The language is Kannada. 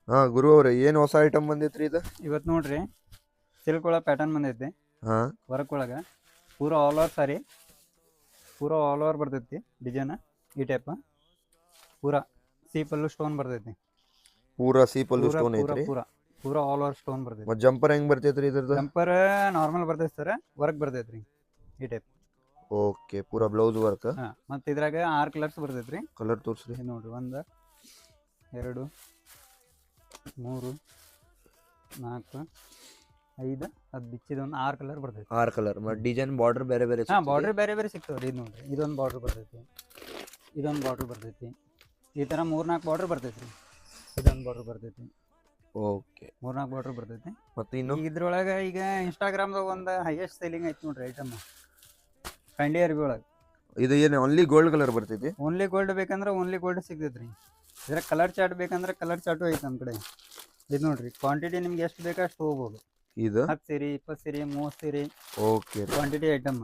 ಹಾ ಗುರು ಅವ್ರೆ ಏನ್ ಹೊಸ ಐಟಮ್ ಬಂದೈತ್ರಿ ಇದು? ಇವತ್ತು ನೋಡ್ರಿ ಸಿಲ್ಕ್ ಒಳಗೆ ಪ್ಯಾಟರ್ನ್ ಬಂದೈತಿ. ಹಾ ವರ್ಕ್ ಒಳಗೆ ಪೂರಾ ಆಲ್ ಓವರ್ ಸಾರಿ, ಪೂರಾ ಆಲ್ ಓವರ್ ಬರ್ತೈತಿ ಡಿಸೈನ್. ಈ ಟೈಪ್ ಪೂರಾ ಸಿ ಪಲ್ಲು ಸ್ಟೋನ್ ಬರ್ತೈತಿ. ಪೂರಾ ಸೀಪಲ್ಲು ಪೂರಾ ಸ್ಟೋನ್ ಪೂರಾ ಐತ್ರಿ. ಪೂರಾ ಪೂರಾ ಆಲ್ ಓವರ್ ಸ್ಟೋನ್ ಬರ್ತೈತಿ. ಮತ್ ಜಂಪರ್ ಹೆಂಗ್ ಬರ್ತೈತ್ರಿ ಇದ್ರದ್ದು? ಜಂಪರ್ ನಾರ್ಮಲ್ ಬರ್ತೈತಿ ಸರ್, ವರ್ಕ್ ಬರ್ತೈತ್ರಿ ಈ ಟೈಪ್. ಓಕೆ, ಪೂರಾ ಬ್ಲೌಸ್ ವರ್ಕ್. ಹಾಂ, ಮತ್ತು ಇದ್ರಾಗ 6 ಕಲರ್ಸ್ ಬರ್ತೈತ್ರಿ. ಕಲರ್ ತೋರ್ಸ್ರಿ. ಇದು ನೋಡ್ರಿ 1 2 3 4 5 ಅದು ಬಿಚ್ಚಿದೊಂದು 6 ಕಲರ್ ಬರ್ತೈತಿ. 6 ಕಲರ್ ಮತ್ ಡಿಸೈನ್ ಬಾರ್ಡರ್ ಬೇರೆ ಬೇರೆ ಹಾಂ, ಬಾರ್ಡ್ರ್ ಬೇರೆ ಬೇರೆ ಸಿಗ್ತಾವ್ರಿ. ಇದು ನೋಡ್ರಿ ಇದೊಂದು ಬಾರ್ಡ್ರ್ ಬರ್ತೈತಿ, ಇದೊಂದು ಬಾರ್ಡ್ರ್ ಬರ್ತೈತಿ, ಈ ಥರ 3-4 ಬಾರ್ಡ್ರ್ ಬರ್ತೈತಿ. ಇದೊಂದು ಬಾರ್ಡ್ರ್ ಬರ್ತೈತಿ, ಓಕೆ. 3-4 ಬಾರ್ಡ್ರ್ ಬರ್ತೈತಿ. ಮತ್ತೆ ಇನ್ನು ಈಗ ಇದ್ರೊಳಗೆ ಈಗ ಇನ್ಸ್ಟಾಗ್ರಾಮ್ದಾಗ ಒಂದು ಹೈಯೆಸ್ಟ್ ಸೇಲಿಂಗ್ ಐತಿ ನೋಡ್ರಿ ಐಟಮ್, ಫ್ಯಾಂಡಿ ಅರ್ಬಿ ಒಳಗೆ. ಇದು ಏನು ಓನ್ಲಿ ಗೋಲ್ಡ್ ಕಲರ್ ಬರ್ತೈತಿ? ಓನ್ಲಿ ಗೋಲ್ಡ್ ಬೇಕಂದ್ರೆ ಓನ್ಲಿ ಗೋಲ್ಡ್ ಸಿಗ್ತೈತೆ ರೀ. ಇದ್ರ ಕಲರ್ ಚಾರ್ಟ್ ಬೇಕಂದ್ರೆ ಕಲರ್ ಚಾರ್ಟು ಐತೆ ನಮ್ಮ ಕಡೆ. ಇದು ನೋಡ್ರಿ ಕ್ವಾಂಟಿಟಿ ನಿಮ್ಗೆ ಎಷ್ಟು ಬೇಕು ಅಷ್ಟು ಹೋಗ್ಬೋದು. ಇದು 10 ಸೀರೆ, 20 ಸೀರೆ, 30 ಸೀರೆ ಓಕೆ. Quantity item.